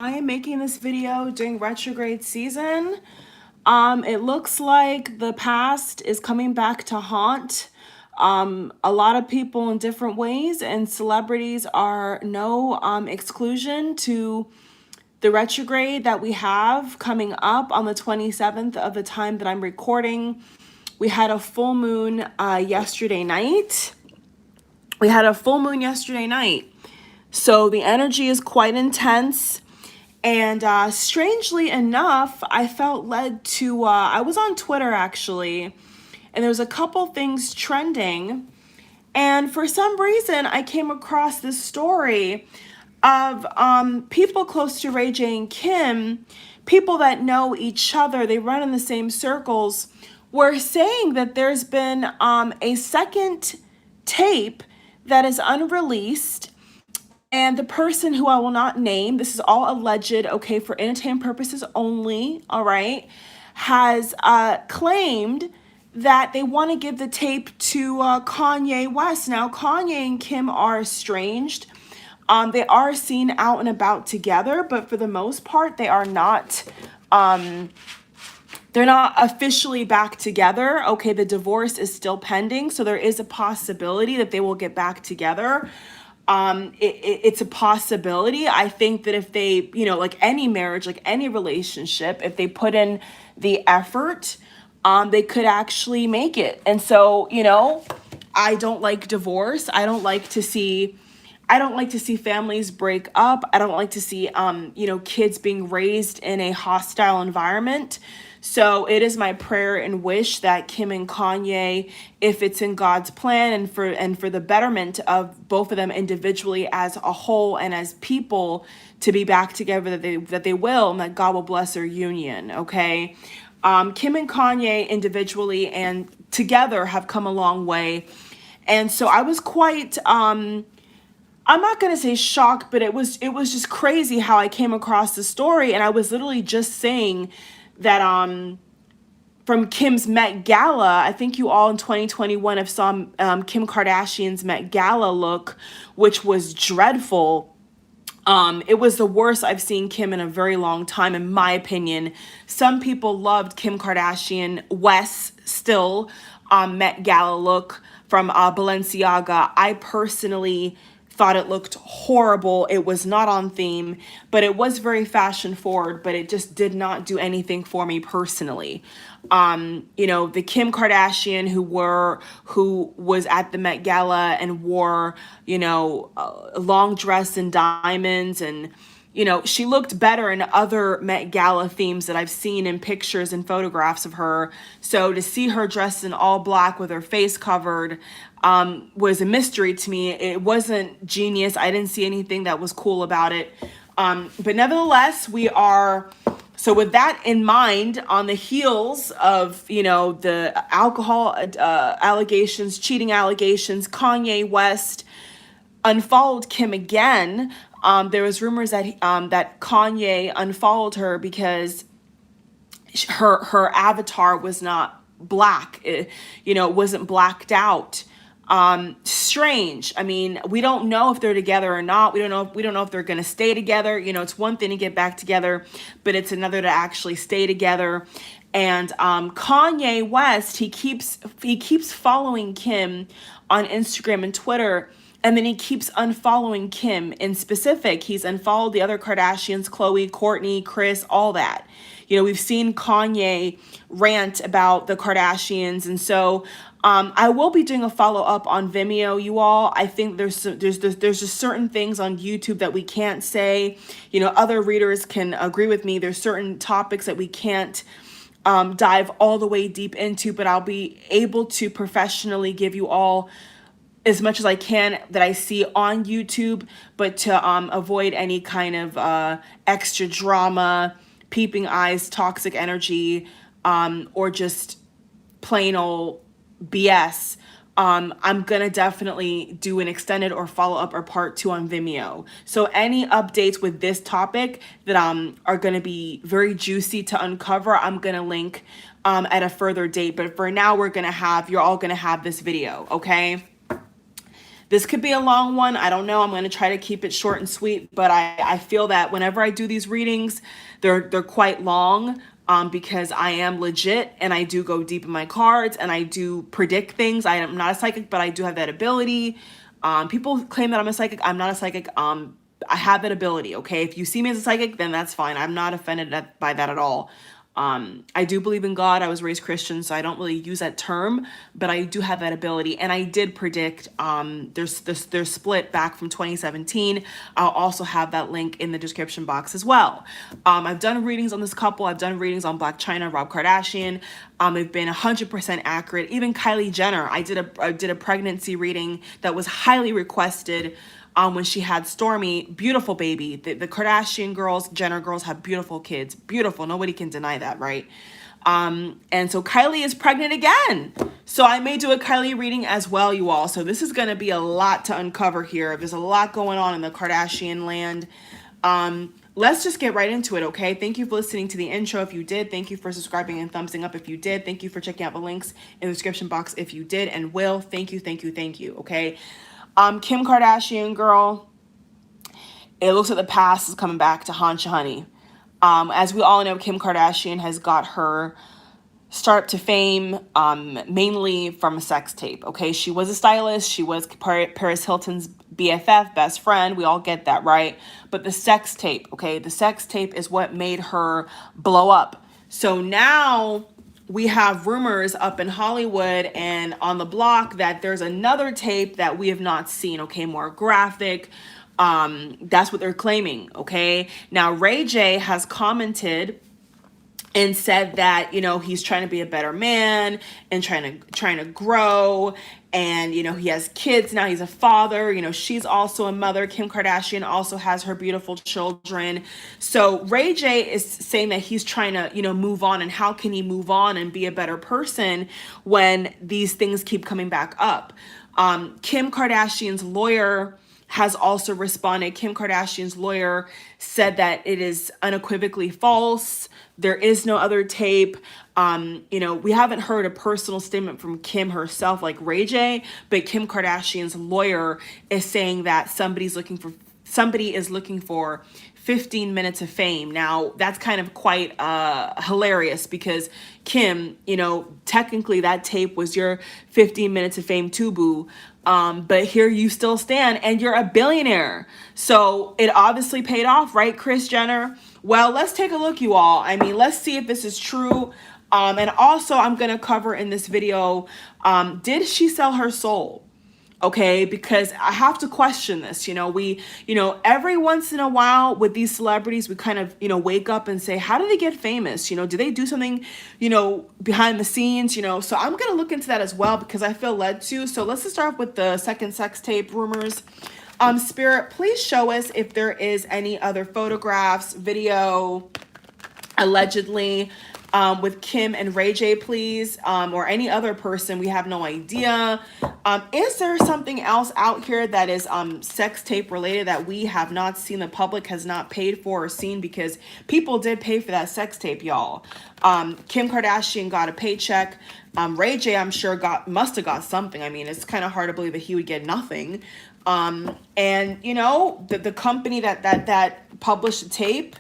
I am making this video during retrograde season. It looks like the past is coming back to haunt a lot of people in different ways, and celebrities are no exclusion to the retrograde that we have coming up on the 27th of the time that I'm recording. We had a full moon yesterday night. So the energy is quite intense. And strangely enough, I felt led to, I was on Twitter actually, and there was a couple things trending. And for some reason, I came across this story of people close to Ray J and Kim, people that know each other, they run in the same circles, were saying that there's been a second tape that is unreleased, and the person who I will not name, this is all alleged, okay, for entertainment purposes only, all right, has claimed that they want to give the tape to Kanye West. Now, Kanye and Kim are estranged. They are seen out and about together, but for the most part, they are not. They're not officially back together. Okay, the divorce is still pending, so there is a possibility that they will get back together. It's a possibility. I think that if they, like any marriage, like any relationship, if they put in the effort, they could actually make it. And so, I don't like divorce. I don't like to see families break up. I don't like to see, kids being raised in a hostile environment. So it is my prayer and wish that Kim and Kanye, if it's in God's plan and for the betterment of both of them individually as a whole and as people, to be back together, that they will, and that God will bless their union. Okay, Kim and Kanye individually and together have come a long way, and so I was quite I'm not gonna say shocked, but it was just crazy how I came across the story, and I was literally just saying that from Kim's Met Gala, I think you all in 2021 have saw Kim Kardashian's Met Gala look, which was dreadful. It was the worst I've seen Kim in a very long time, in my opinion. Some people loved Kim Kardashian West's still Met Gala look from Balenciaga. I personally thought it looked horrible. It was not on theme, but it was very fashion forward, but it just did not do anything for me personally. The Kim Kardashian who was at the Met Gala and wore, a long dress and diamonds, and she looked better in other Met Gala themes that I've seen in pictures and photographs of her. So to see her dressed in all black with her face covered was a mystery to me. It wasn't genius. I didn't see anything that was cool about it. But nevertheless, so with that in mind, on the heels of, the alcohol allegations, cheating allegations, Kanye West unfollowed Kim again. There was rumors that that Kanye unfollowed her because her avatar was not black. It wasn't blacked out. Strange. I mean, we don't know if they're together or not. We don't know if they're going to stay together. It's one thing to get back together, but it's another to actually stay together. And Kanye West, he keeps following Kim on Instagram and Twitter, and then he keeps unfollowing Kim in specific. He's unfollowed the other Kardashians, Khloe, Kourtney, Kris, all that. We've seen Kanye rant about the Kardashians. And so I will be doing a follow-up on Vimeo, you all. I think there's just certain things on YouTube that we can't say. Other readers can agree with me. There's certain topics that we can't dive all the way deep into, but I'll be able to professionally give you all as much as I can that I see on YouTube, but to avoid any kind of extra drama, peeping eyes, toxic energy, or just plain old BS. I'm gonna definitely do an extended or follow-up or part 2 on Vimeo. So any updates with this topic that are gonna be very juicy to uncover, I'm gonna link at a further date. But for now, you're all gonna have this video, okay? This could be a long one. I don't know. I'm going to try to keep it short and sweet, but I feel that whenever I do these readings, they're quite long, because I am legit and I do go deep in my cards and I do predict things. I am not a psychic, but I do have that ability. People claim that I'm a psychic. I'm not a psychic. I have that ability. Okay. If you see me as a psychic, then that's fine. I'm not offended by that at all. I do believe in God. I was raised Christian, so I don't really use that term, but I do have that ability. And I did predict, there's split back from 2017. I'll also have that link in the description box as well. I've done readings on this couple. I've done readings on Blac Chyna, Rob Kardashian. They've been 100% accurate. Even Kylie Jenner, I did a pregnancy reading that was highly requested. When she had Stormy, beautiful baby. The Kardashian girls, Jenner girls have beautiful kids. Beautiful. Nobody can deny that, right? And so Kylie is pregnant again. So I may do a Kylie reading as well, you all. So this is going to be a lot to uncover here. There's a lot going on in the Kardashian land. Let's just get right into it, okay? Thank you for listening to the intro if you did. Thank you for subscribing and thumbsing up if you did. Thank you for checking out the links in the description box if you did and will. Thank you, thank you, thank you, okay? Kim Kardashian, girl, it looks like the past is coming back to haunt you, honey. As we all know, Kim Kardashian has got her start to fame mainly from a sex tape, okay? She was a stylist. She was Paris Hilton's BFF, best friend. We all get that, right? But the sex tape, okay? The sex tape is what made her blow up. So now we have rumors up in Hollywood and on the block that there's another tape that we have not seen, okay, more graphic. That's what they're claiming, okay? Now, Ray J has commented and said that, you know, he's trying to be a better man and trying to grow, and, you know, he has kids now. He's a father. You know, she's also a mother. Kim Kardashian also has her beautiful children. So Ray J is saying that he's trying to, you know, move on, and how can he move on and be a better person when these things keep coming back up? Kim Kardashian's lawyer has also responded. Kim Kardashian's lawyer said that it is unequivocally false. There is no other tape. You know, we haven't heard a personal statement from Kim herself like Ray J, but Kim Kardashian's lawyer is saying that somebody is looking for 15 minutes of fame. Now, that's kind of quite hilarious because Kim, you know, technically that tape was your 15 minutes of fame too, boo. But here you still stand and you're a billionaire. So it obviously paid off, right, Kris Jenner? Well, let's take a look, you all. I mean, let's see if this is true. And also I'm going to cover in this video, did she sell her soul? Okay, because I have to question this. You know, every once in a while with these celebrities, we kind of, you know, wake up and say, how do they get famous? You know, do they do something, you know, behind the scenes, you know? So I'm going to look into that as well because I feel led to. So let's just start off with the second sex tape rumors. Spirit, please show us if there is any other photographs, video, allegedly, with Kim and Ray J, please, or any other person. We have no idea. Is there something else out here that is sex tape related that we have not seen, the public has not paid for or seen? Because people did pay for that sex tape, y'all. Kim Kardashian got a paycheck. Ray J, I'm sure, must have got something. I mean, it's kind of hard to believe that he would get nothing. And you know, the company that published the tape,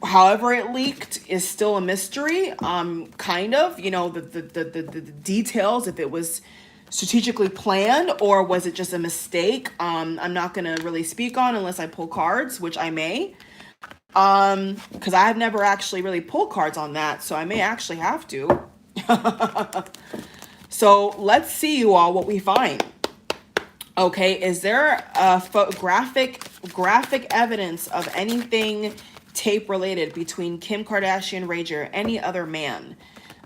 however it leaked, is still a mystery. Kind of, you know, the details, if it was strategically planned or was it just a mistake, I'm not gonna really speak on unless I pull cards, which I may, because I've never actually really pulled cards on that, so I may actually have to. So let's see, you all, what we find. Okay, is there a graphic evidence of anything tape related between Kim Kardashian, Ray J, or any other man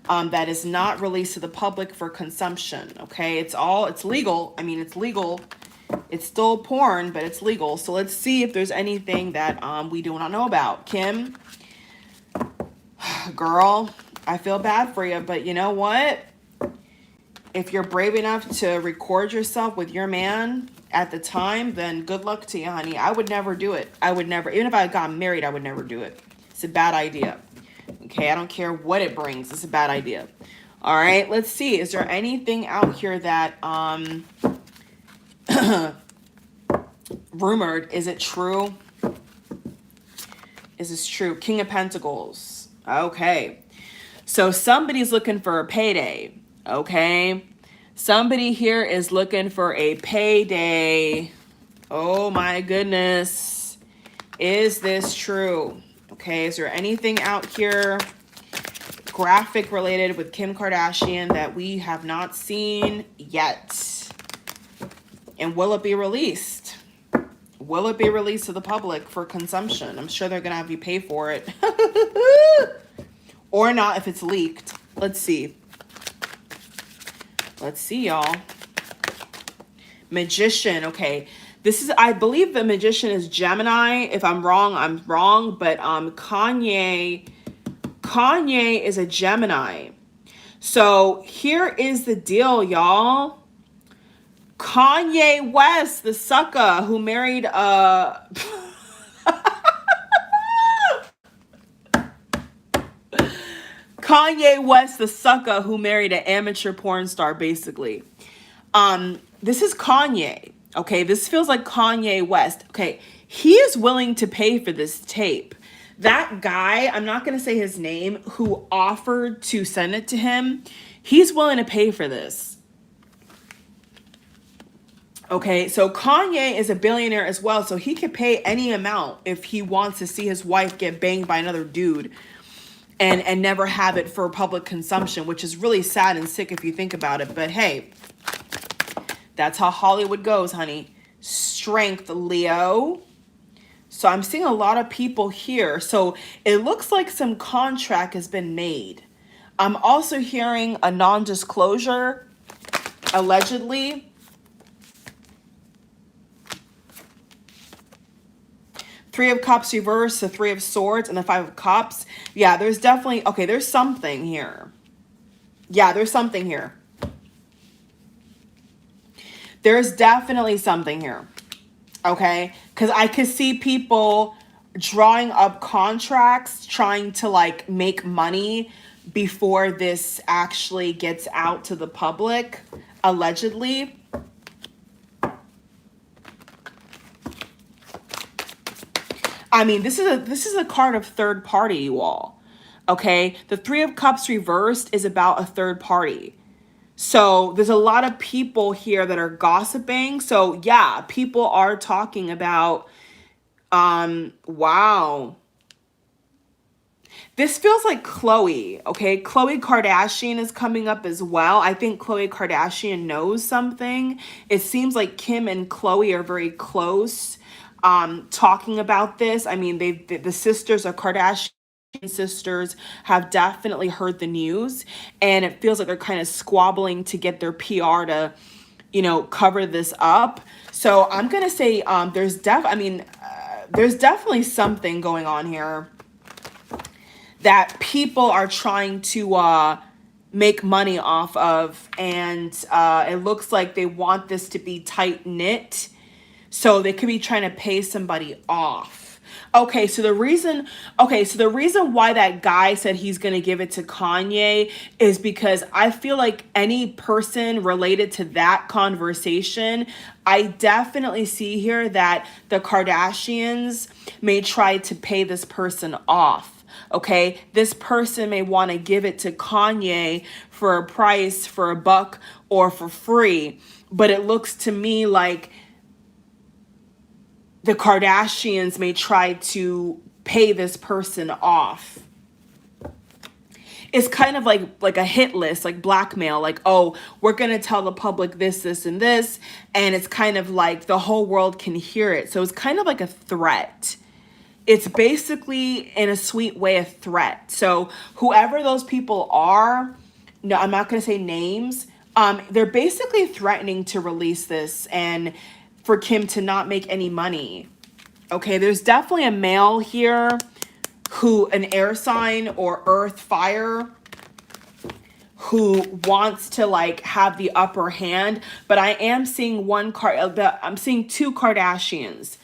that is not released to the public for consumption? Okay, it's legal. I mean, it's legal. It's still porn, but it's legal. So let's see if there's anything that we do not know about. Kim, girl, I feel bad for you, but you know what? If you're brave enough to record yourself with your man at the time, then good luck to you, honey. I would never do it. I would never, even if I got married, I would never do it. It's a bad idea. Okay, I don't care what it brings. It's a bad idea. All right, let's see. Is there anything out here that rumored. Is it true? Is this true? King of Pentacles. Okay. So somebody's looking for a payday. Okay. Somebody here is looking for a payday. Oh my goodness. Is this true? Okay. Is there anything out here graphic related with Kim Kardashian that we have not seen yet? And will it be released? Will it be released to the public for consumption? I'm sure they're going to have you pay for it. Or not if it's leaked. Let's see. Let's see, y'all. Magician. Okay. This is, I believe the magician is Gemini. If I'm wrong, I'm wrong. But Kanye is a Gemini. So here is the deal, y'all. Kanye West, the sucker who married Kanye West, the sucker who married an amateur porn star, basically. This is Kanye. Okay, this feels like Kanye West. Okay, he is willing to pay for this tape. That guy, I'm not going to say his name, who offered to send it to him, he's willing to pay for this. Okay, so Kanye is a billionaire as well, so he could pay any amount if he wants to see his wife get banged by another dude and never have it for public consumption, which is really sad and sick if you think about it. But hey, that's how Hollywood goes, honey. Strength, Leo. So I'm seeing a lot of people here. So it looks like some contract has been made. I'm also hearing a non-disclosure, allegedly. Three of Cups reversed, the Three of Swords, and the Five of Cups. Yeah, there's definitely, okay, there's something here. Yeah, there's something here. There's definitely something here. Okay? Because I could see people drawing up contracts, trying to like make money before this actually gets out to the public, allegedly. I mean, this is a card of third party, you all. Okay? The Three of Cups reversed is about a third party. So there's a lot of people here that are gossiping. So yeah, people are talking about, wow. This feels like Khloe, okay? Khloe Kardashian is coming up as well. I think Khloe Kardashian knows something. It seems like Kim and Khloe are very close. Talking about this. I mean, the sisters are Kardashian sisters have definitely heard the news, and it feels like they're kind of squabbling to get their PR to, you know, cover this up. So I'm gonna say there's definitely something going on here that people are trying to make money off of, and it looks like they want this to be tight knit. So they could be trying to pay somebody off. Okay, so the reason why that guy said he's going to give it to Kanye is because I feel like any person related to that conversation, I definitely see here that the Kardashians may try to pay this person off. Okay, this person may want to give it to Kanye for a price, for a buck, or for free. But it looks to me like the Kardashians may try to pay this person off. It's kind of like a hit list, like blackmail, like, oh, we're going to tell the public this, this, and this. And it's kind of like the whole world can hear it. So it's kind of like a threat. It's basically, in a sweet way, a threat. So whoever those people are, no, I'm not going to say names. They're basically threatening to release this and for Kim to not make any money. Okay, there's definitely a male here who, an air sign or earth, fire, who wants to like have the upper hand. But I am seeing I'm seeing two Kardashians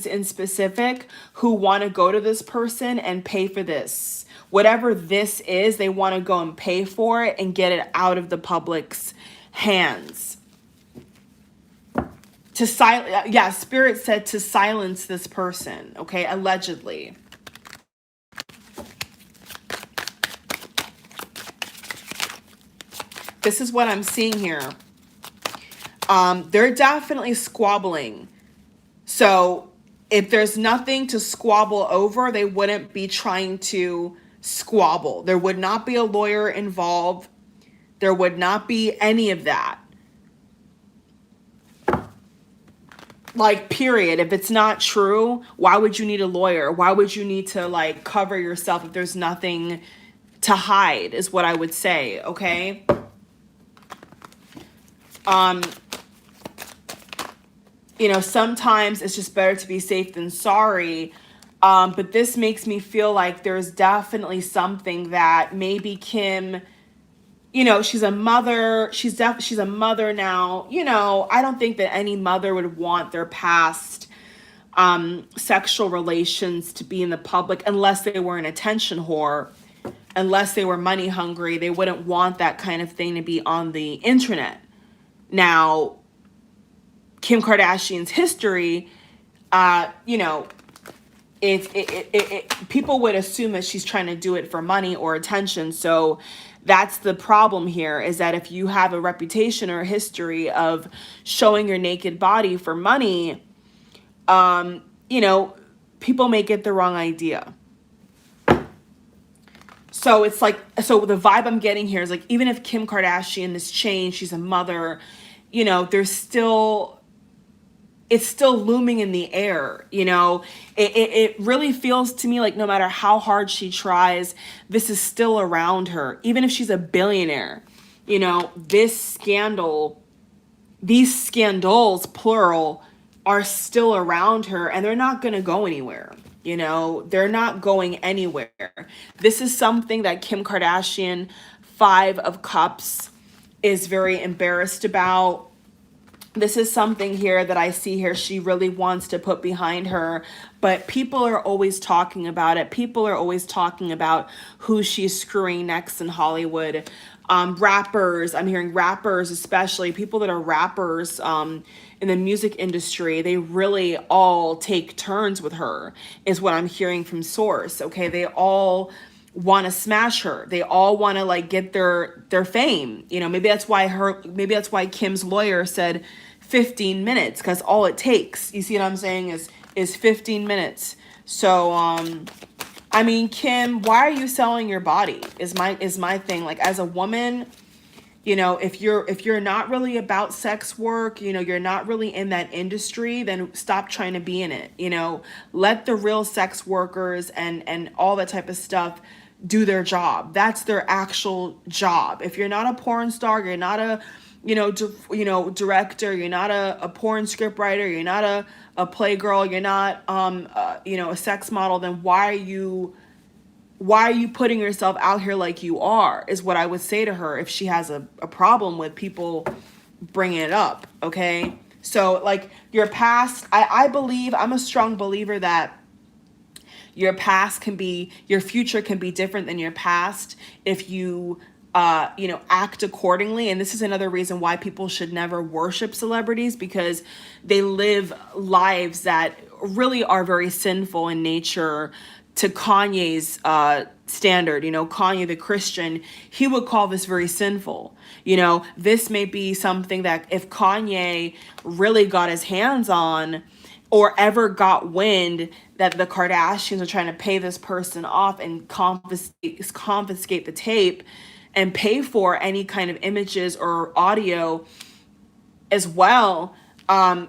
in specific who want to go to this person and pay for this. Whatever this is, they want to go and pay for it and get it out of the public's hands. yeah, Spirit said to silence this person, okay, allegedly. This is what I'm seeing here. They're definitely squabbling. So if there's nothing to squabble over, they wouldn't be trying to squabble. There would not be a lawyer involved. There would not be any of that. Like, period. If it's not true, why would you need a lawyer? Why would you need to, like, cover yourself if there's nothing to hide, is what I would say, okay? You know, sometimes it's just better to be safe than sorry. But this makes me feel like there's definitely something that maybe Kim, you know, she's a mother. She's a mother now. You know, I don't think that any mother would want their past sexual relations to be in the public unless they were an attention whore, unless they were money hungry. They wouldn't want that kind of thing to be on the internet. Now, Kim Kardashian's history, you know, people would assume that she's trying to do it for money or attention. So that's the problem here, is that if you have a reputation or a history of showing your naked body for money, you know, people may get the wrong idea. So it's like, so the vibe I'm getting here is like, even if Kim Kardashian has changed, she's a mother, you know, there's still, it's still looming in the air, you know. It really feels to me like no matter how hard she tries, this is still around her. Even if she's a billionaire, you know, this scandal, these scandals, plural, are still around her, and they're not going to go anywhere. You know, they're not going anywhere. This is something that Kim Kardashian, 5 of Cups, is very embarrassed about. This is something here that I see here she really wants to put behind her, but people are always talking about it. People are always talking about who she's screwing next in Hollywood. Rappers, I'm hearing rappers, especially people that are rappers in the music industry, they really all take turns with her, is what I'm hearing from source. Okay, they all want to smash her. They all want to like get their fame. You know, maybe that's why Kim's lawyer said 15 minutes, because all it takes, you see what I'm saying, is 15 minutes. So I mean, Kim, why are you selling your body is my thing. Like, as a woman, you know, if you're not really about sex work, you know, you're not really in that industry, then stop trying to be in it. You know, let the real sex workers and all that type of stuff do their job. That's their actual job. If you're not a porn star, you're not a director, you're not a porn script writer, you're not a playgirl, you're not a sex model, then why are you putting yourself out here like you are, is what I would say to her if she has a problem with people bringing it up, okay? So, like, your past, I believe, I'm a strong believer that your future can be different than your past if you, act accordingly. And this is another reason why people should never worship celebrities, because they live lives that really are very sinful in nature. To Kanye's standard, you know, Kanye the Christian, he would call this very sinful. You know, this may be something that if Kanye really got his hands on, or ever got wind that the Kardashians are trying to pay this person off and confiscate the tape and pay for any kind of images or audio as well,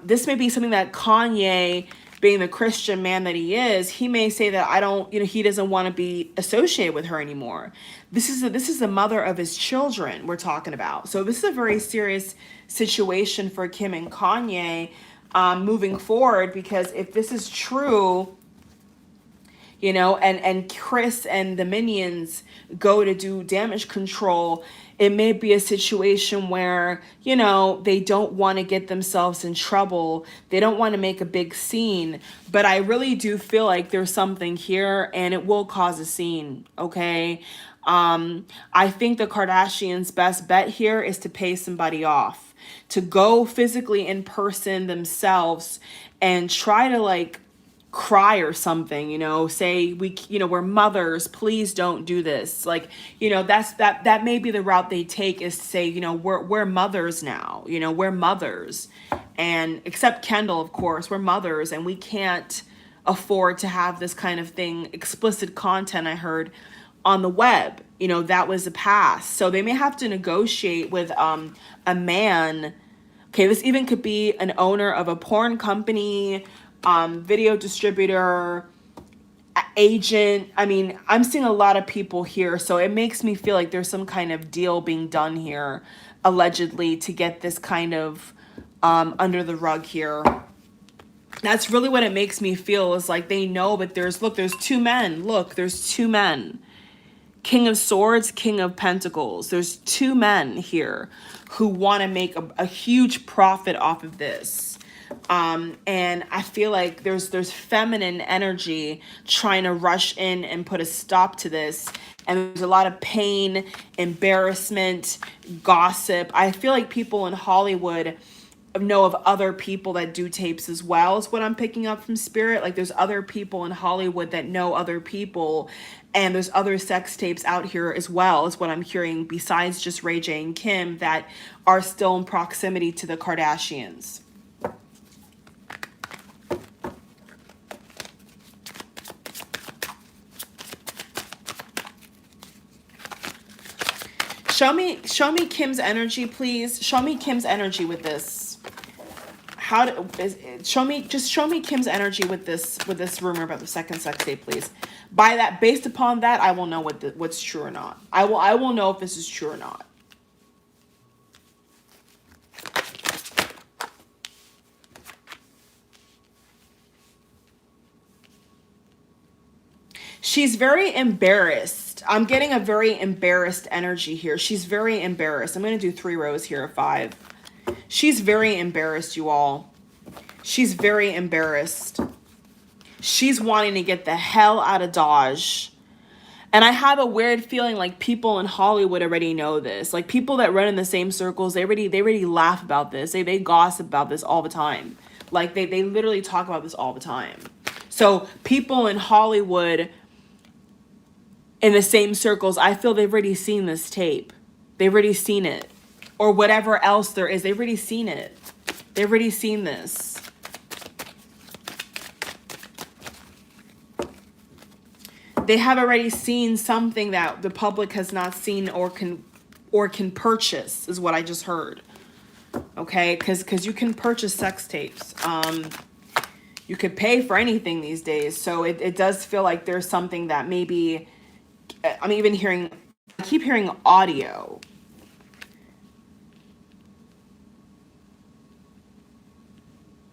this may be something that Kanye, being the Christian man that he is, he may say that he doesn't want to be associated with her anymore. This is the mother of his children we're talking about. So this is a very serious situation for Kim and Kanye moving forward, because if this is true, you know, and Chris and the minions go to do damage control, it may be a situation where, you know, they don't want to get themselves in trouble. They don't want to make a big scene, but I really do feel like there's something here and it will cause a scene, okay? I think the Kardashians' best bet here is to pay somebody off, to go physically in person themselves and try to like cry or something, you know, say we, you know, we're mothers, please don't do this. Like, you know, that may be the route they take, is to say, you know, we're mothers now, you know, we're mothers, and except Kendall, of course, we're mothers and we can't afford to have this kind of thing, explicit content, I heard, on the web. You know, that was a pass. So they may have to negotiate with a man. Okay, this even could be an owner of a porn company, video distributor, agent. I mean, I'm seeing a lot of people here, so it makes me feel like there's some kind of deal being done here, allegedly, to get this kind of under the rug here. That's really what it makes me feel, is like they know, but there's two men. Look, there's two men. King of Swords, King of Pentacles. There's two men here who want to make a huge profit off of this. And I feel like there's feminine energy trying to rush in and put a stop to this. And there's a lot of pain, embarrassment, gossip. I feel like people in Hollywood know of other people that do tapes as well, is what I'm picking up from Spirit. Like there's other people in Hollywood that know other people, and there's other sex tapes out here as well, is what I'm hearing, besides just Ray J and Kim, that are still in proximity to the Kardashians. Show me Kim's energy, please. Show me Kim's energy with this. Show me Kim's energy with this rumor about the second sex tape, please. By that, based upon that, I will know what's true or not. I will know if this is true or not. She's very embarrassed. I'm getting a very embarrassed energy here. She's very embarrassed. I'm going to do 3 rows here of 5. She's very embarrassed, you all. She's very embarrassed. She's wanting to get the hell out of Dodge. And I have a weird feeling like people in Hollywood already know this. Like people that run in the same circles, they already laugh about this. They gossip about this all the time. Like they literally talk about this all the time. So people in Hollywood, in the same circles, I feel they've already seen this tape. They've already seen it. Or whatever else there is. They've already seen it. They've already seen this. They have already seen something that the public has not seen or can purchase, is what I just heard. Okay? Because you can purchase sex tapes. You could pay for anything these days. So it does feel like there's something that maybe... I'm even hearing... I keep hearing audio.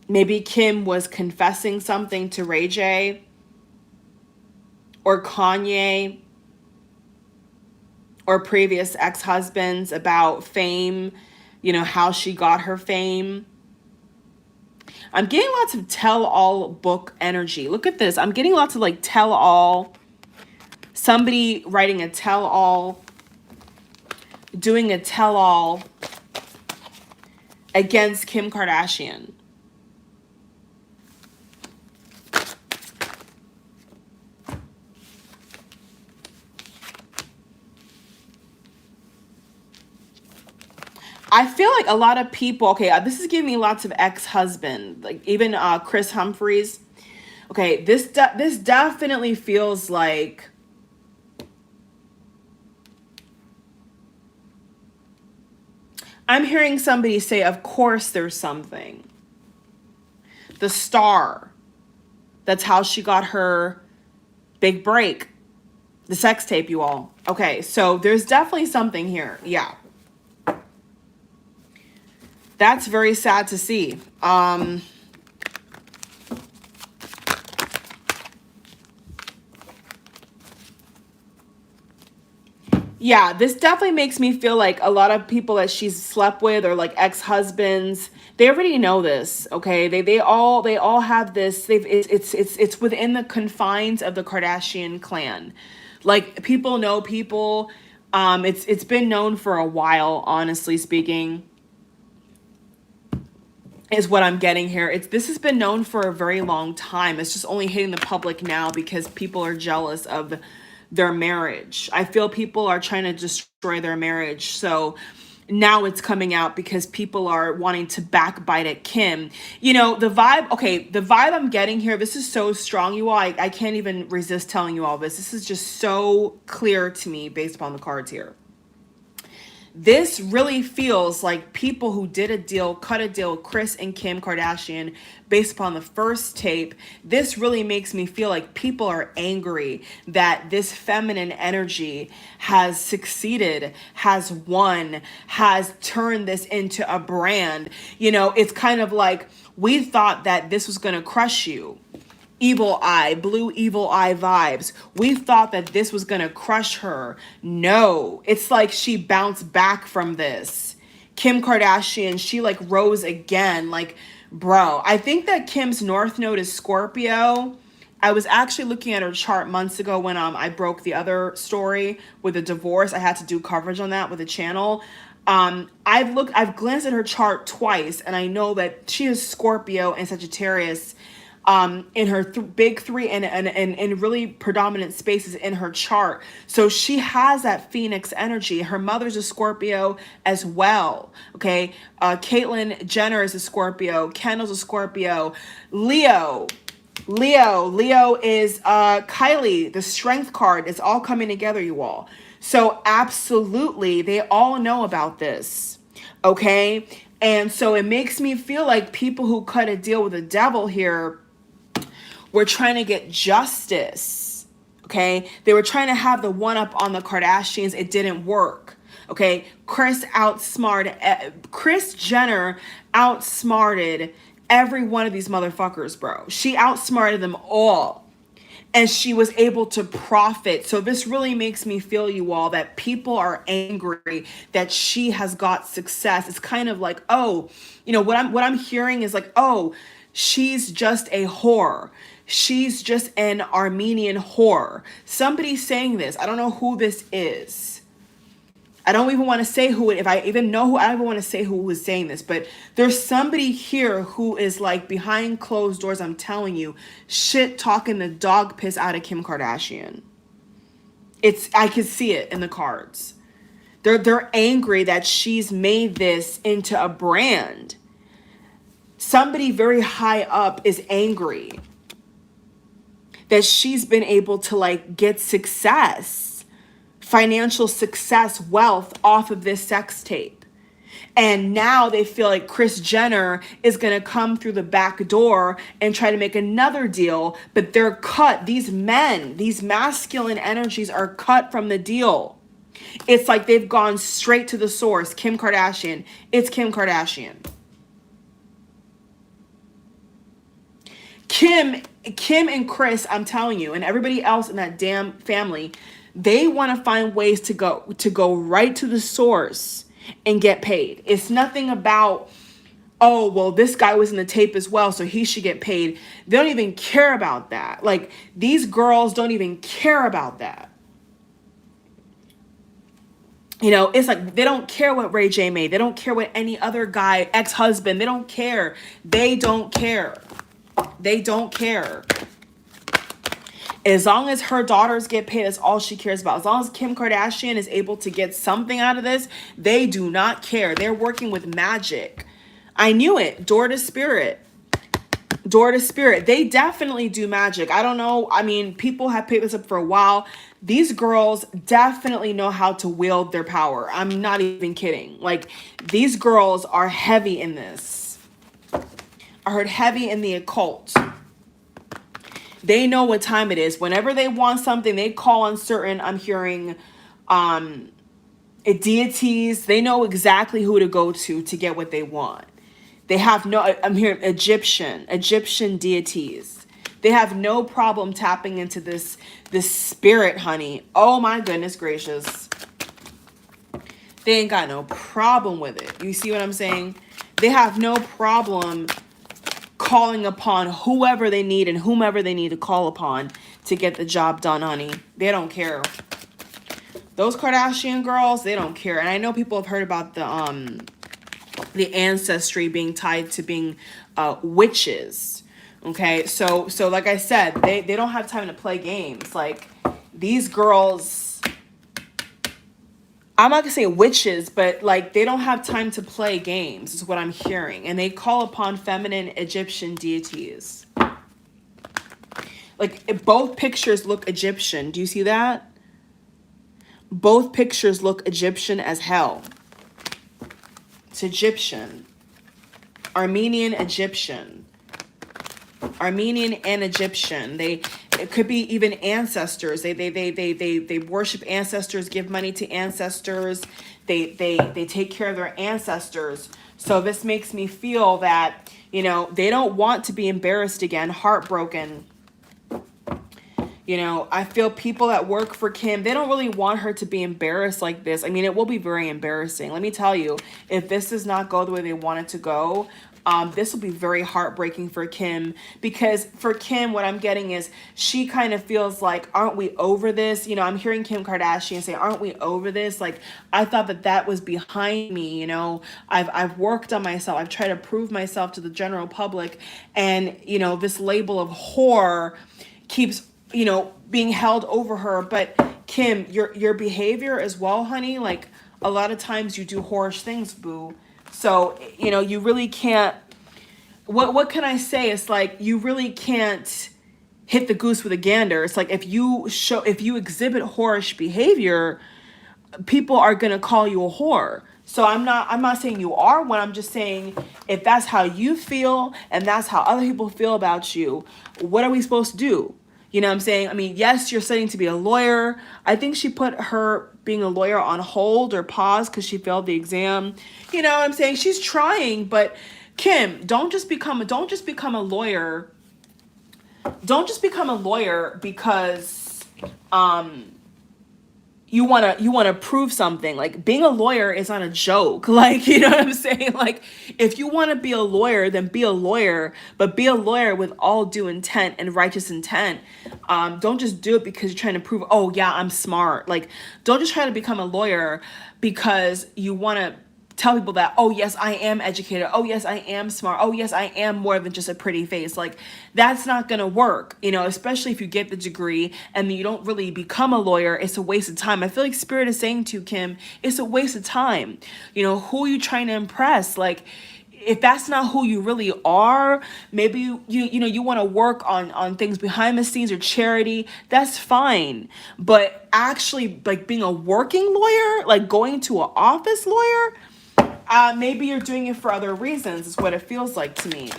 Maybe Kim was confessing something to Ray J or Kanye or previous ex-husbands about fame, you know, how she got her fame. I'm getting lots of tell-all book energy. Look at this. I'm getting lots of like tell-all. Somebody writing a tell-all, doing a tell-all against Kim Kardashian. I feel like a lot of people, okay, this is giving me lots of ex-husband, like even Chris Humphries. Okay, this definitely feels like I'm hearing somebody say, of course there's something. The Star. That's how she got her big break. The sex tape, you all. Okay, so there's definitely something here. Yeah. That's very sad to see. Yeah, this definitely makes me feel like a lot of people that she's slept with or like ex-husbands, they already know this, okay? They all have this. It's within the confines of the Kardashian clan. Like people know people. It's been known for a while, honestly speaking, is what I'm getting here. This has been known for a very long time. It's just only hitting the public now because people are jealous of their marriage. I feel people are trying to destroy their marriage. So now it's coming out because people are wanting to backbite at Kim. You know, the vibe, okay, the vibe I'm getting here, this is so strong, you all. I can't even resist telling you all this. This is just so clear to me based upon the cards here. This really feels like people who did a deal, cut a deal, Kris and Kim Kardashian, based upon the first tape. This really makes me feel like people are angry that this feminine energy has succeeded, has won, has turned this into a brand. You know, it's kind of like we thought that this was going to crush you. Evil eye, blue evil eye vibes. We thought that this was gonna crush her. No, it's like she bounced back from this. Kim Kardashian, she like rose again. Like, bro, I think that Kim's North Node is Scorpio. I was actually looking at her chart months ago when I broke the other story with the divorce. I had to do coverage on that with the channel. I've glanced at her chart twice, and I know that she is Scorpio and Sagittarius in her big three and really predominant spaces in her chart. So she has that Phoenix energy. Her mother's a Scorpio as well. Okay. Caitlyn Jenner is a Scorpio. Kendall's a Scorpio. Leo is Kylie, the strength card. It's all coming together, you all. So absolutely, they all know about this. Okay. And so it makes me feel like people who cut a deal with the devil here were trying to get justice, okay? They were trying to have the one up on the Kardashians. It didn't work, okay? Kris Jenner outsmarted every one of these motherfuckers, bro. She outsmarted them all, and she was able to profit. So this really makes me feel, you all, that people are angry that she has got success. It's kind of like, oh, you know, what I'm hearing is like, oh, she's just a whore. She's just an Armenian whore. Somebody's saying this. I don't know who this is. I don't even want to say who, if I even know who, I don't even want to say who is saying this, but there's somebody here who is like behind closed doors, I'm telling you, shit talking the dog piss out of Kim Kardashian. I can see it in the cards. They're angry that she's made this into a brand. Somebody very high up is angry that she's been able to like get success, financial success, wealth off of this sex tape. And now they feel like Kris Jenner is going to come through the back door and try to make another deal, but they're cut. These men, these masculine energies are cut from the deal. It's like they've gone straight to the source. Kim Kardashian. It's Kim Kardashian. Kim and Kris, I'm telling you, and everybody else in that damn family, they want to find ways to go right to the source and get paid. It's nothing about, oh, well, this guy was in the tape as well, so he should get paid. They don't even care about that. Like, these girls don't even care about that. You know, it's like they don't care what Ray J made. They don't care what any other guy, ex-husband, they don't care. They don't care. They don't care. As long as her daughters get paid, that's all she cares about. As long as Kim Kardashian is able to get something out of this, they do not care. They're working with magic. I knew it. Door to spirit. Door to spirit. They definitely do magic. I don't know. I mean, people have picked this up for a while. These girls definitely know how to wield their power. I'm not even kidding. Like, these girls are heavy in this. I heard heavy in the occult. They know what time it is. Whenever they want something, they call on certain, I'm hearing, deities. They know exactly who to go to get what they want. They have no, I'm hearing Egyptian deities. They have no problem tapping into this spirit, honey. Oh my goodness gracious. They ain't got no problem with it. You see what I'm saying? They have no problem calling upon whoever they need and whomever they need to call upon to get the job done, honey. They don't care. Those Kardashian girls, they don't care. And I know people have heard about the ancestry being tied to being witches. Okay, so like I said, they don't have time to play games. Like, these girls, I'm not gonna say witches, but like, they don't have time to play games, is what I'm hearing. And they call upon feminine Egyptian deities. Like, both pictures look Egyptian. Do you see that? Both pictures look Egyptian as hell. It's Egyptian. Armenian Egyptian. Armenian and Egyptian. It could be even ancestors. They worship ancestors, give money to ancestors. They take care of their ancestors. So this makes me feel that, you know, they don't want to be embarrassed again, heartbroken. You know, I feel people that work for Kim, they don't really want her to be embarrassed like this. I mean, it will be very embarrassing. Let me tell you, if this does not go the way they want it to go, this will be very heartbreaking for Kim. Because for Kim, what I'm getting is she kind of feels like, aren't we over this? You know, I'm hearing Kim Kardashian say, aren't we over this? Like, I thought that was behind me. You know, I've worked on myself. I've tried to prove myself to the general public. And, you know, this label of whore keeps, you know, being held over her. But Kim, your behavior as well, honey, like, a lot of times you do whorish things, boo. So, you know, you really can't, what can I say? It's like, you really can't hit the goose with a gander. It's like, if you exhibit whorish behavior, people are going to call you a whore. So I'm not saying you are one. I'm just saying, if that's how you feel and that's how other people feel about you, what are we supposed to do? You know what I'm saying? I mean, yes, you're studying to be a lawyer. I think she put her being a lawyer on hold or pause because she failed the exam. You know what I'm saying? She's trying, but Kim, don't just become a lawyer. Don't just become a lawyer because you want to prove something. Like, being a lawyer is not a joke. Like, you know what I'm saying? Like, if you want to be a lawyer, then be a lawyer, but be a lawyer with all due intent and righteous intent. Don't just do it because you're trying to prove, oh yeah, I'm smart. Like, don't just try to become a lawyer because you want to tell people that, oh yes, I am educated. Oh yes, I am smart. Oh yes, I am more than just a pretty face. Like, that's not going to work, you know, especially if you get the degree and you don't really become a lawyer. It's a waste of time. I feel like Spirit is saying to you, Kim, it's a waste of time. You know, who are you trying to impress? Like, if that's not who you really are, maybe you want to work on things behind the scenes or charity, that's fine. But actually, like, being a working lawyer, like going to an office lawyer, maybe you're doing it for other reasons, is what it feels like to me.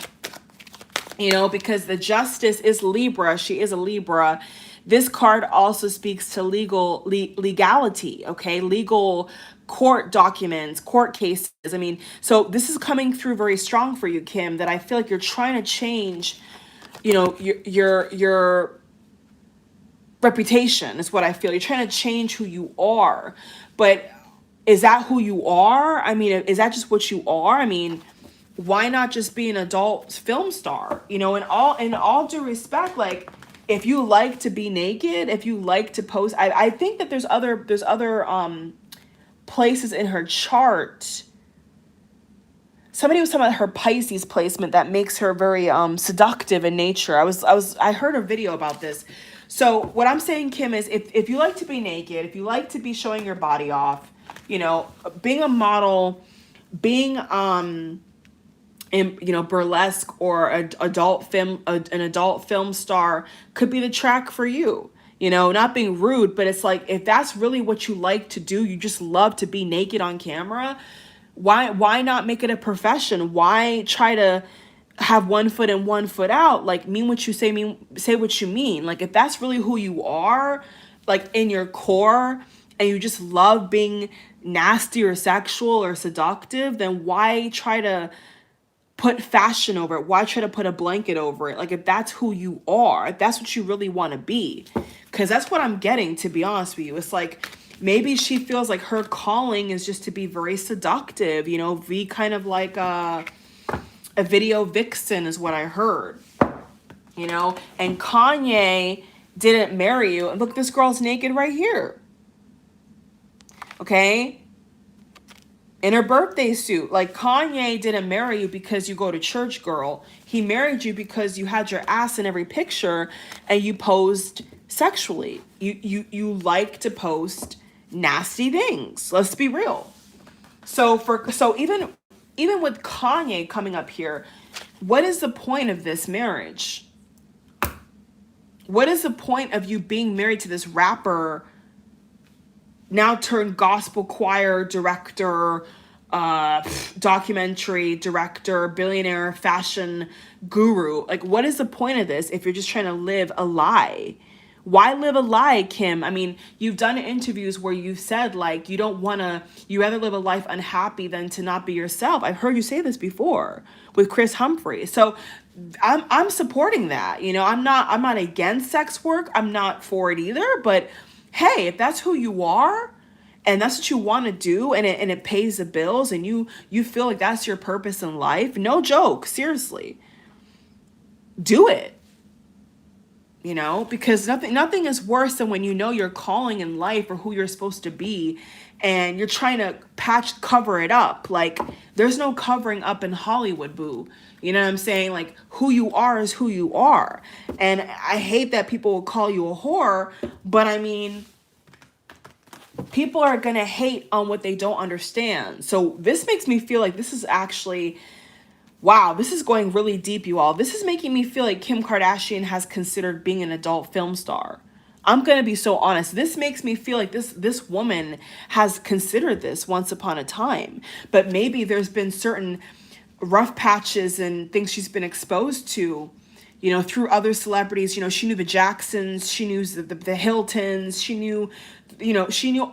You know, because the Justice is Libra. She is a Libra. This card also speaks to legality, okay? Legal court documents, court cases. I mean, so this is coming through very strong for you, Kim, that I feel like you're trying to change, you know, your reputation is what I feel. You're trying to change who you are. But is that who you are? I mean, is that just what you are? I mean, why not just be an adult film star? You know, in all due respect, like, if you like to be naked, if you like to post, I think that there's other places in her chart. Somebody was talking about her Pisces placement that makes her very seductive in nature. I heard a video about this. So what I'm saying, Kim, is if you like to be naked, if you like to be showing your body off, you know, being a model, being in, you know, burlesque or an adult film star could be the track for you. You know, not being rude, but it's like, if that's really what you like to do, you just love to be naked on camera, why not make it a profession? Why try to have one foot in, one foot out? Like, mean what you say, say what you mean. Like, if that's really who you are, like, in your core, and you just love being nasty or sexual or seductive, then why try to put fashion over it? Why try to put a blanket over it? Like, if that's who you are, if that's what you really want to be, because that's what I'm getting, to be honest with you. It's like, maybe she feels like her calling is just to be very seductive, you know, be kind of like a video vixen is what I heard, you know. And Kanye didn't marry you. And look, this girl's naked right here. Okay? In her birthday suit. Like, Kanye didn't marry you because you go to church, girl. He married you because you had your ass in every picture and you posed sexually. You like to post nasty things. Let's be real. So even with Kanye coming up here, what is the point of this marriage? What is the point of you being married to this rapper, now turned gospel choir director, documentary director, billionaire fashion guru? Like, what is the point of this if you're just trying to live a lie? Why live a lie, Kim? I mean, you've done interviews where you've said, like, you rather live a life unhappy than to not be yourself. I've heard you say this before with Chris Humphrey. So I'm supporting that. You know, I'm not against sex work. I'm not for it either. But hey, if that's who you are and that's what you want to do, and it pays the bills, and you feel like that's your purpose in life, no joke, seriously, do it. You know, because nothing is worse than when you know your calling in life or who you're supposed to be and you're trying to cover it up. Like, there's no covering up in Hollywood, boo. You know what I'm saying? Like, who you are is who you are. And I hate that people will call you a whore, but I mean, people are going to hate on what they don't understand. So this makes me feel like this is actually... Wow, this is going really deep, you all. This is making me feel like Kim Kardashian has considered being an adult film star. I'm going to be so honest. This makes me feel like this woman has considered this once upon a time. But maybe there's been certain rough patches and things she's been exposed to, you know, through other celebrities. You know, she knew the Jacksons, she knew the Hiltons, she knew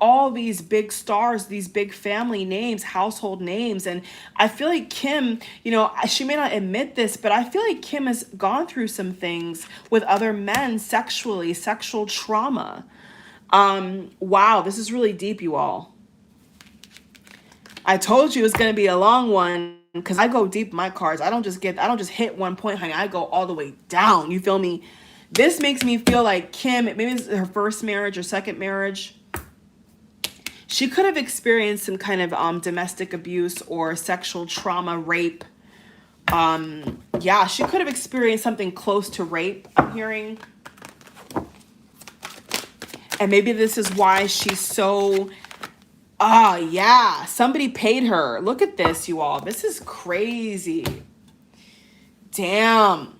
all these big stars, these big family names, household names. And I feel like Kim, you know, she may not admit this, but I feel like Kim has gone through some things with other men sexually, sexual trauma. Wow, this is really deep, you all. I told you it was going to be a long one because I go deep in my cards. I don't just hit one point, honey. I go all the way down. You feel me? This makes me feel like Kim, maybe it's her first marriage or second marriage. She could have experienced some kind of domestic abuse or sexual trauma, rape. Yeah, she could have experienced something close to rape, I'm hearing. And maybe this is why she's so... yeah, somebody paid her. Look at this, you all. This is crazy. Damn.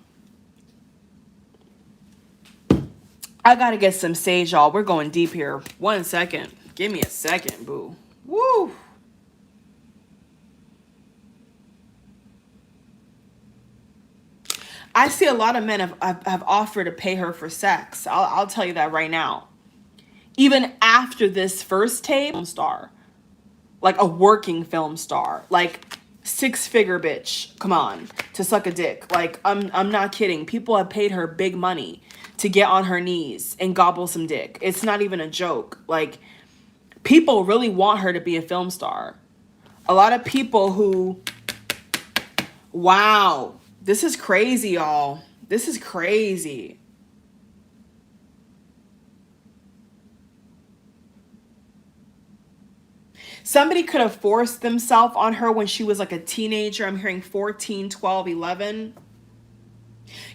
I gotta get some sage, y'all. We're going deep here. 1 second. Give me a second, boo. Woo. I see a lot of men have offered to pay her for sex. I'll tell you that right now. Even after this first tape, film star. Like a working film star. Like 6-figure bitch. Come on. To suck a dick. Like, I'm not kidding. People have paid her big money to get on her knees and gobble some dick. It's not even a joke. Like, people really want her to be a film star. A lot of people who... Wow. This is crazy, y'all. This is crazy. Somebody could have forced themselves on her when she was like a teenager. I'm hearing 14, 12, 11.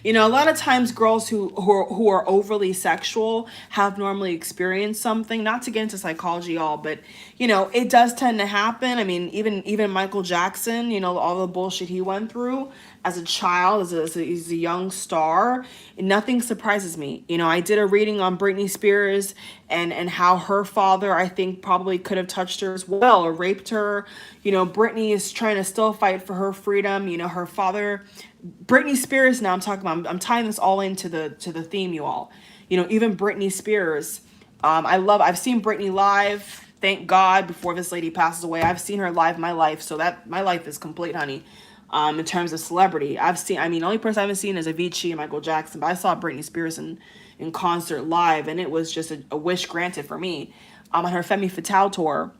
You know, a lot of times girls who are overly sexual have normally experienced something. Not to get into psychology, y'all, but, you know, it does tend to happen. I mean, even Michael Jackson, you know, all the bullshit he went through as a child, as a young star, nothing surprises me. You know, I did a reading on Britney Spears and how her father, I think, probably could have touched her as well or raped her. You know, Britney is trying to still fight for her freedom. You know, her father... Britney Spears, now I'm tying this all into the theme, you all. You know, even Britney Spears, I've seen Britney live, thank God, before this lady passes away. I've seen her live my life, so that my life is complete, honey. In terms of celebrity, the only person I haven't seen is Avicii and Michael Jackson, but I saw Britney Spears in in concert live, and it was just a wish granted for me on her Femme Fatale tour.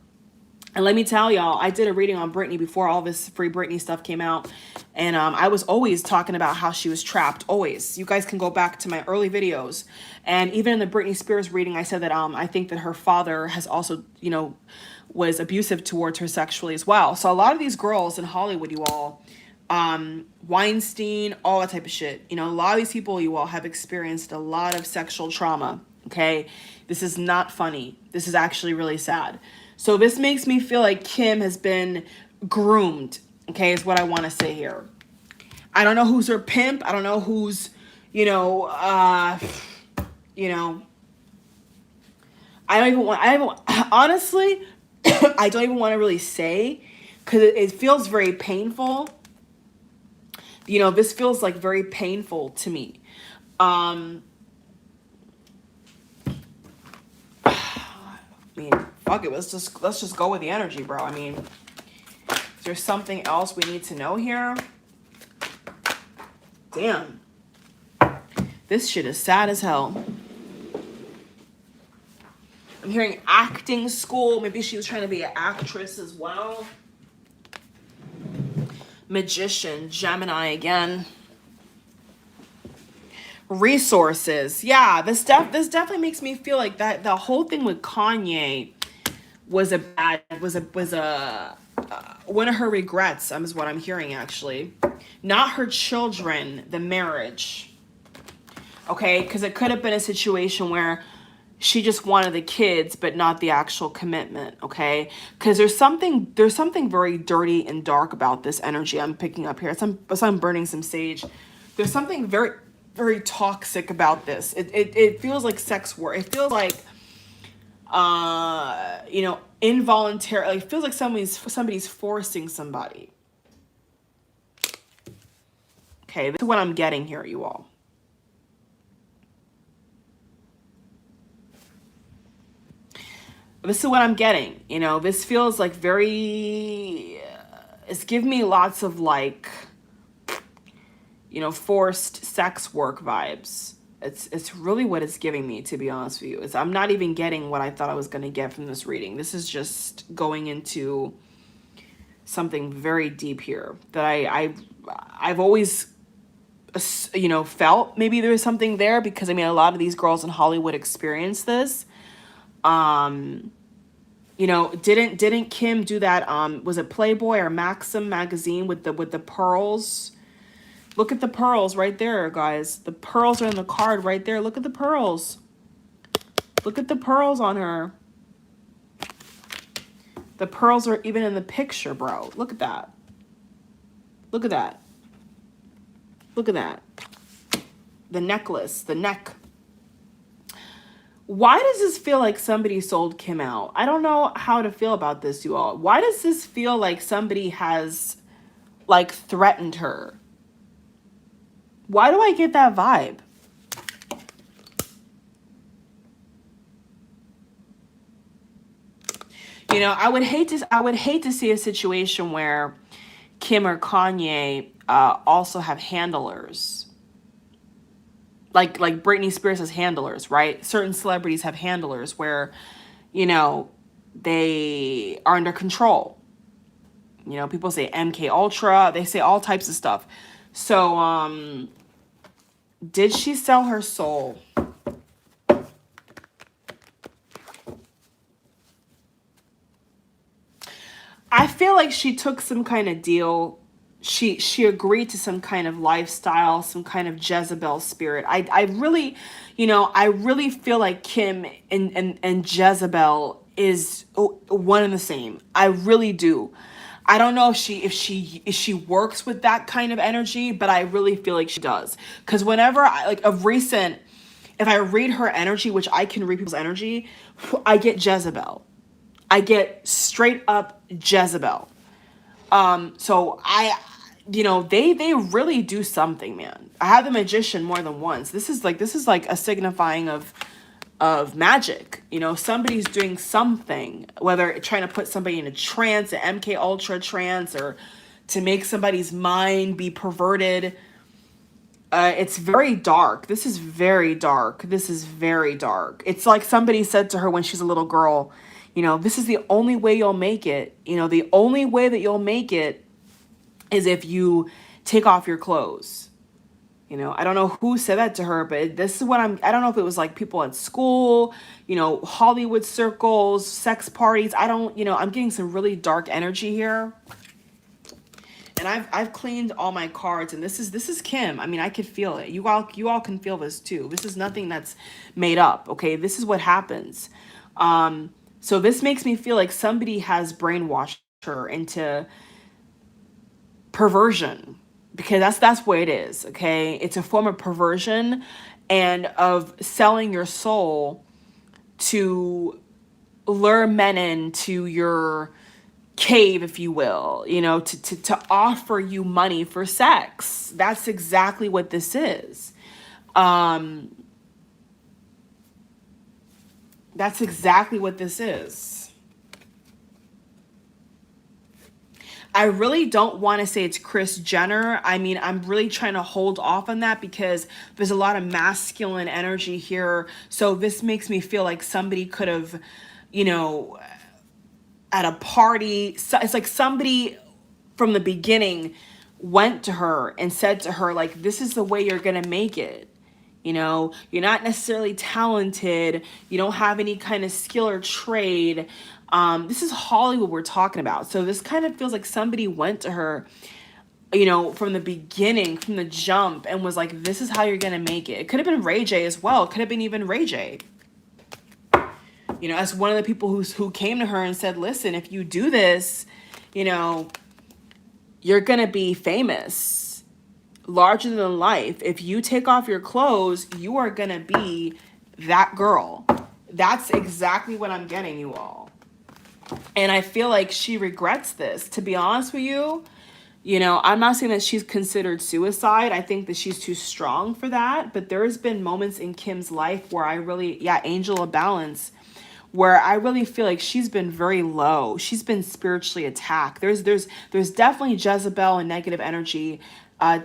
And let me tell y'all, I did a reading on Britney before all this Free Britney stuff came out. And I was always talking about how she was trapped, always. You guys can go back to my early videos. And even in the Britney Spears reading, I said that I think that her father has also, you know, was abusive towards her sexually as well. So a lot of these girls in Hollywood, you all, Weinstein, all that type of shit. You know, a lot of these people, you all, have experienced a lot of sexual trauma, okay? This is not funny. This is actually really sad. So this makes me feel like Kim has been groomed, okay, is what I want to say here. I don't know who's her pimp. I don't know who's, you know, I don't even want, honestly, I don't even want to really say, because it feels very painful. You know, this feels like very painful to me. I mean, fuck it, let's just go with the energy, bro. I mean, is there something else we need to know here? Damn. This shit is sad as hell. I'm hearing acting school. Maybe she was trying to be an actress as well. Magician, Gemini again. Resources. Yeah, this definitely makes me feel like that the whole thing with Kanye was one of her regrets, is what I'm hearing, actually. Not her children, the marriage. Okay, because it could have been a situation where she just wanted the kids, but not the actual commitment, okay? Because there's something very dirty and dark about this energy I'm picking up here. I'm burning some sage. There's something very, very toxic about this. It feels like sex work. It feels like, you know, involuntarily. It feels like somebody's forcing somebody. Okay, this is what I'm getting here, you all. This is what I'm getting. You know, this feels like very, it's giving me lots of like, you know, forced sex work vibes. It's really what it's giving me, to be honest with you. I'm not even getting what I thought I was going to get from this reading. This is just going into something very deep here that I've always, you know, felt maybe there was something there, because I mean, a lot of these girls in Hollywood experience this. You know, didn't Kim do that? Was it Playboy or Maxim magazine with the pearls? Look at the pearls right there, guys. The pearls are in the card right there. Look at the pearls. Look at the pearls on her. The pearls are even in the picture, bro. Look at that. Look at that. Look at that. The necklace, the neck. Why does this feel like somebody sold Kim out? I don't know how to feel about this, you all. Why does this feel like somebody has, like, threatened her? Why do I get that vibe? You know, I would hate to see a situation where Kim or Kanye also have handlers. Like Britney Spears has handlers, right? Certain celebrities have handlers where, you know, they are under control. You know, people say MK Ultra, they say all types of stuff. So, did she sell her soul? I feel like she took some kind of deal. She agreed to some kind of lifestyle, some kind of Jezebel spirit. I really, you know, I really feel like Kim and Jezebel is one and the same. I really do. I don't know if she works with that kind of energy, but I really feel like she does. Because whenever if I read her energy, which I can read people's energy, I get Jezebel. I get straight up Jezebel. So you know, they really do something, man. I have the Magician more than once. This is like a signifying of magic. You know, somebody's doing something, whether trying to put somebody in a trance, an MK Ultra trance, or to make somebody's mind be perverted. It's very dark. This is very dark. This is very dark. It's like somebody said to her when she's a little girl, you know, this is the only way you'll make it. You know, the only way that you'll make it is if you take off your clothes. You know, I don't know who said that to her, but this is what I don't know if it was like people at school, you know, Hollywood circles, sex parties. I don't, you know, I'm getting some really dark energy here. And I've cleaned all my cards, and this is Kim. I mean, I could feel it. You all can feel this too. This is nothing that's made up, okay? This is what happens. So this makes me feel like somebody has brainwashed her into perversion, because that's what it is, okay? It's a form of perversion and of selling your soul to lure men into your cave, if you will, you know, to offer you money for sex. That's exactly what this is. That's exactly what this is. I really don't want to say it's Kris Jenner. I mean, I'm really trying to hold off on that because there's a lot of masculine energy here. So this makes me feel like somebody could have, you know, at a party, so it's like somebody from the beginning went to her and said to her, like, this is the way you're gonna make it. You know, you're not necessarily talented, you don't have any kind of skill or trade. This is Hollywood we're talking about. So this kind of feels like somebody went to her, you know, from the beginning, from the jump, and was like, this is how you're gonna make it. It could have been Ray J as well. It could have been even Ray J, you know, as one of the people who came to her and said, listen, if you do this, you know, you're going to be famous, larger than life. If you take off your clothes, you are going to be that girl. That's exactly what I'm getting, you all. And I feel like she regrets this, to be honest with you. You know, I'm not saying that she's considered suicide. I think that she's too strong for that. But there has been moments in Kim's life where I really, yeah, angel of balance, where I really feel like she's been very low. She's been spiritually attacked. There's definitely Jezebel and negative energy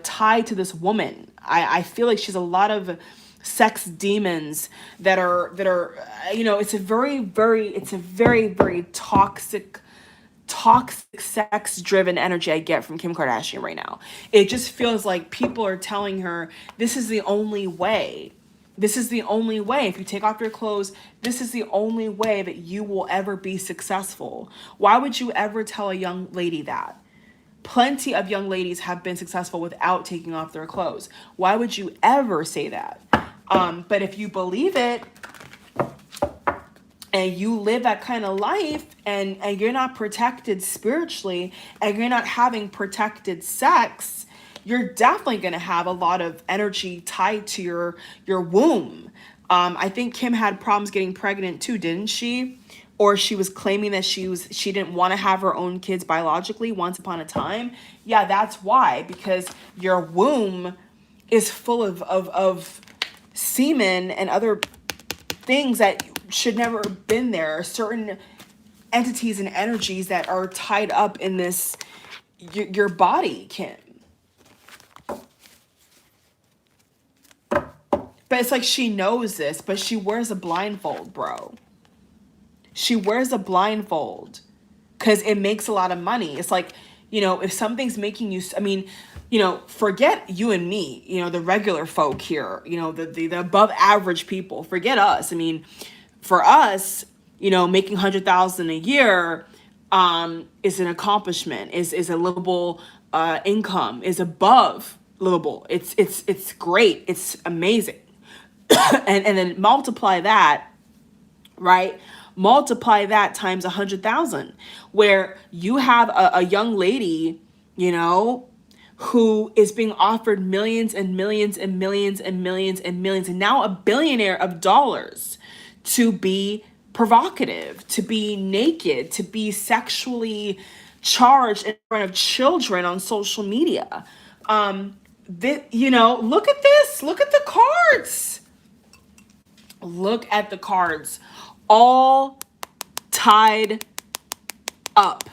tied to this woman. I feel like she's a lot of sex demons that are you know, it's a very toxic sex driven energy I get from Kim Kardashian right now. It just feels like people are telling her this is the only way. This is the only way. If you take off your clothes, this is the only way that you will ever be successful. Why would you ever tell a young lady that? Plenty of young ladies have been successful without taking off their clothes. Why would you ever say that? But if you believe it and you live that kind of life, and you're not protected spiritually, and you're not having protected sex, you're definitely going to have a lot of energy tied to your womb. I think Kim had problems getting pregnant too, didn't she? Or she was claiming that she didn't want to have her own kids biologically once upon a time. Yeah, that's why, because your womb is full of semen and other things that should never have been there. Certain entities and energies that are tied up in this your body, Kim. But it's like she knows this, but she wears a blindfold, bro. She wears a blindfold because it makes a lot of money. It's like, you know, if something's making you, I mean, you know, forget you and me, you know, the regular folk here, you know, the above average people, forget us. I mean, for us, you know, making 100,000 a year is an accomplishment, is a livable income, is above livable. It's great. It's amazing. and then multiply that, right? Multiply that times 100,000, where you have a young lady, you know, who is being offered millions and millions and millions and millions and millions, and now a billionaire of dollars to be provocative, to be naked, to be sexually charged in front of children on social media. You know, look at this. Look at the cards. Look at the cards. All tied up.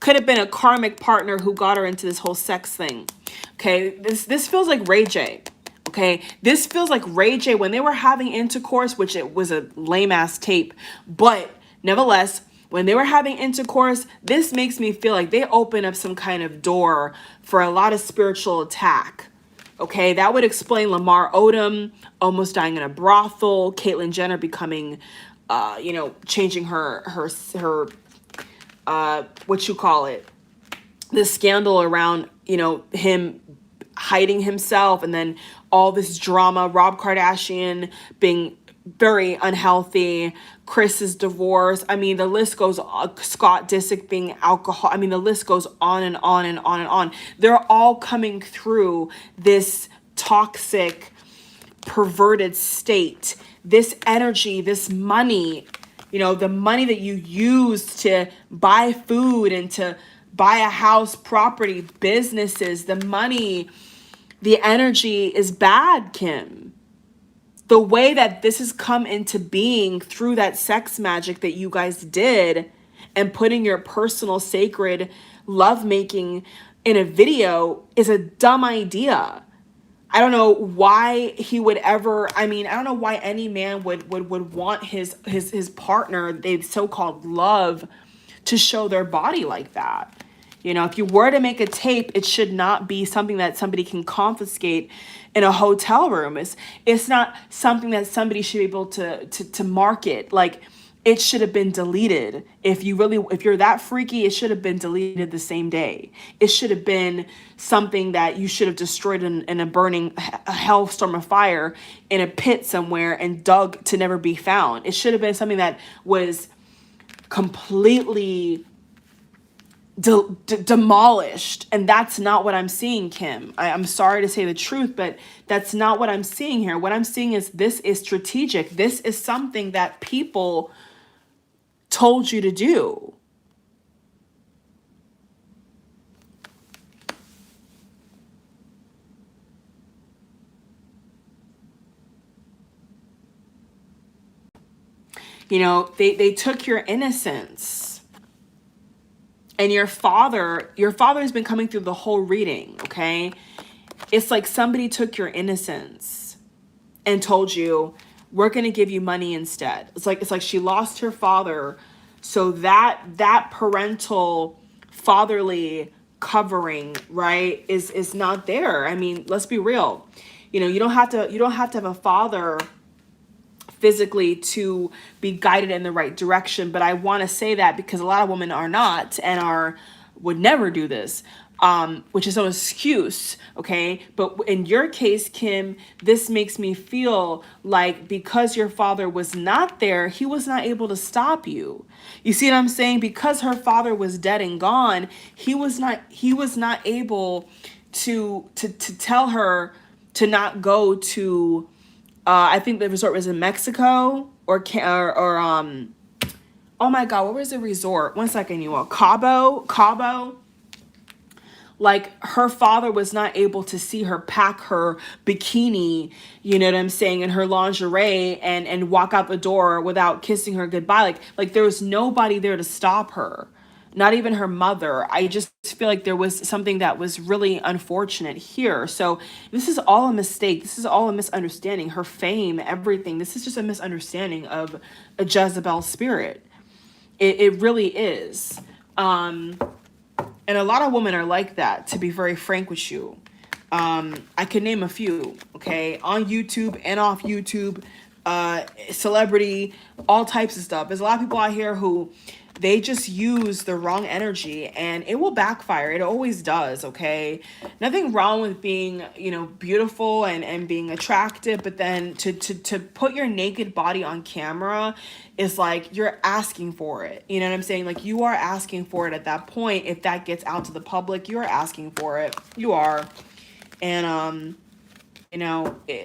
Could have been a karmic partner who got her into this whole sex thing. Okay, this feels like Ray J. Okay, this feels like Ray J when they were having intercourse, which it was a lame ass tape, but nevertheless, when they were having intercourse, this makes me feel like they open up some kind of door for a lot of spiritual attack. Okay, that would explain Lamar Odom almost dying in a brothel, Caitlyn Jenner becoming, changing her what you call it, the scandal around, him hiding himself, and then all this drama, Rob Kardashian being very unhealthy, Chris's divorce. I mean, the list goes on. Scott Disick being alcohol. I mean, the list goes on and on and on and on. They're all coming through this toxic, perverted state, this energy, this money, the money that you use to buy food and to buy a house, property, businesses, the money, the energy is bad, Kim. The way that this has come into being through that sex magic that you guys did and putting your personal sacred lovemaking in a video is a dumb idea. I don't know why he would ever, I don't know why any man would want his partner, they so-called love, to show their body like that. If you were to make a tape, it should not be something that somebody can confiscate in a hotel room. It's not something that somebody should be able to market. Like, it should have been deleted. If you're that freaky, it should have been deleted the same day. It should have been something that you should have destroyed in a burning hellstorm of fire in a pit somewhere and dug to never be found. It should have been something that was completely demolished, and that's not what I'm seeing, Kim. I'm sorry to say the truth, but that's not what I'm seeing here. What I'm seeing is this is strategic. This is something that people told you to do. They took your innocence. And your father has been coming through the whole reading, okay? It's like somebody took your innocence and told you, we're going to give you money instead. It's like she lost her father, so that parental fatherly covering, right, is not there. I mean, let's be real. You don't have to have a father physically to be guided in the right direction. But I want to say that because a lot of women are not and would never do this, which is no excuse. Okay. But in your case, Kim, this makes me feel like because your father was not there, he was not able to stop you. You see what I'm saying? Because her father was dead and gone, he was not able to tell her to not go to, I think the resort was in Mexico or oh my God, what was the resort? One second, you all. Cabo. Like, her father was not able to see her pack her bikini, you know what I'm saying, and her lingerie and walk out the door without kissing her goodbye. Like there was nobody there to stop her. Not even her mother. I just feel like there was something that was really unfortunate here. So this is all a mistake. This is all a misunderstanding. Her fame, everything. This is just a misunderstanding of a Jezebel spirit. It really is. And a lot of women are like that, to be very frank with you. I could name a few, okay? On YouTube and off YouTube, celebrity, all types of stuff. There's a lot of people out here who they just use the wrong energy and it will backfire. It always does, okay? Nothing wrong with being, beautiful and being attractive, but then to put your naked body on camera is like you're asking for it. You know what I'm saying? Like, you are asking for it at that point. If that gets out to the public, you are asking for it. You are. And,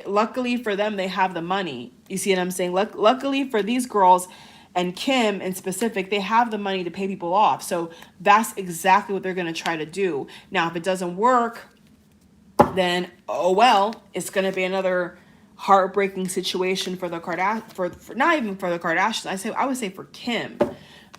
luckily for them, they have the money. You see what I'm saying? Luckily for these girls, and Kim in specific, they have the money to pay people off. So that's exactly what they're going to try to do. Now, if it doesn't work, then, oh well, it's going to be another heartbreaking situation for the for not even for the Kardashians. I would say for Kim.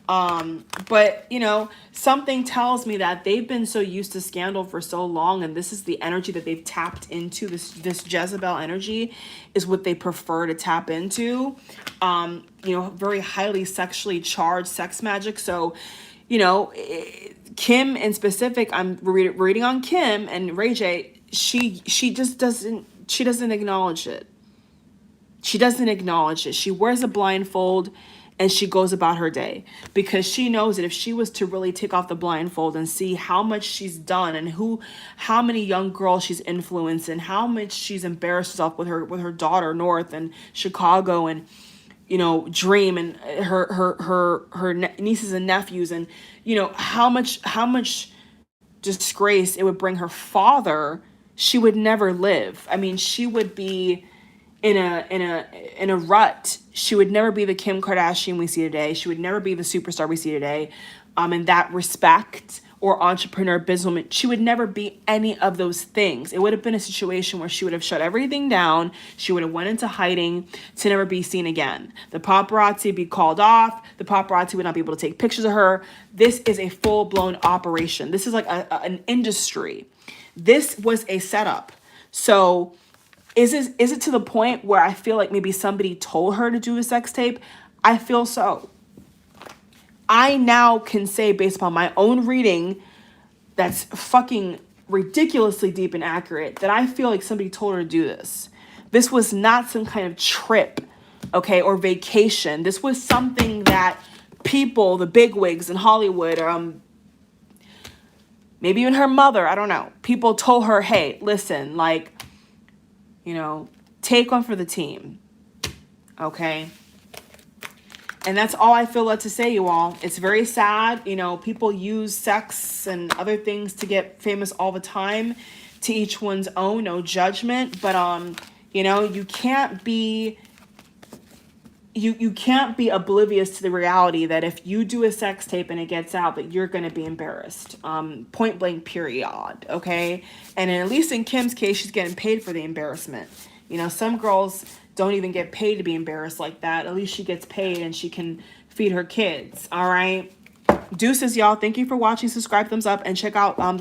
But you know, something tells me that they've been so used to scandal for so long, and this is the energy that they've tapped into. This Jezebel energy is what they prefer to tap into. You know, very highly sexually charged sex magic. So, you know, Kim in specific, I'm reading on Kim and Ray J. She just doesn't acknowledge it. She doesn't acknowledge it. She wears a blindfold and she goes about her day because she knows that if she was to really take off the blindfold and see how much she's done and how many young girls she's influenced and how much she's embarrassed herself with her daughter North and Chicago and, you know, Dream and her nieces and nephews, and you know how much disgrace it would bring her father, she would never live. I mean, she would be in a rut. She would never be the Kim Kardashian we see today. She would never be the superstar we see today. In that respect, or entrepreneur, businesswoman, she would never be any of those things. It would have been a situation where she would have shut everything down. She would have went into hiding to never be seen again. The paparazzi would be called off. The paparazzi would not be able to take pictures of her. This is a full-blown operation. This is like an industry. This was a setup. So is it to the point where I feel like maybe somebody told her to do a sex tape? I feel so. I now can say, based upon my own reading that's fucking ridiculously deep and accurate, that I feel like somebody told her to do this. This was not some kind of trip, okay, or vacation. This was something that people, the bigwigs in Hollywood, maybe even her mother, I don't know, people told her, hey, listen, like, you know, take one for the team, okay? And that's all I feel led to say, you all. It's very sad. You know, people use sex and other things to get famous all the time. To each one's own, no judgment. But you know, you can't be you can't be oblivious to the reality that if you do a sex tape and it gets out, that you're going to be embarrassed. Point blank, period. Okay, and at least in Kim's case, she's getting paid for the embarrassment. You know, some girls don't even get paid to be embarrassed like that. At least she gets paid and she can feed her kids. All right. Deuces, y'all. Thank you for watching. Subscribe, thumbs up, and check out the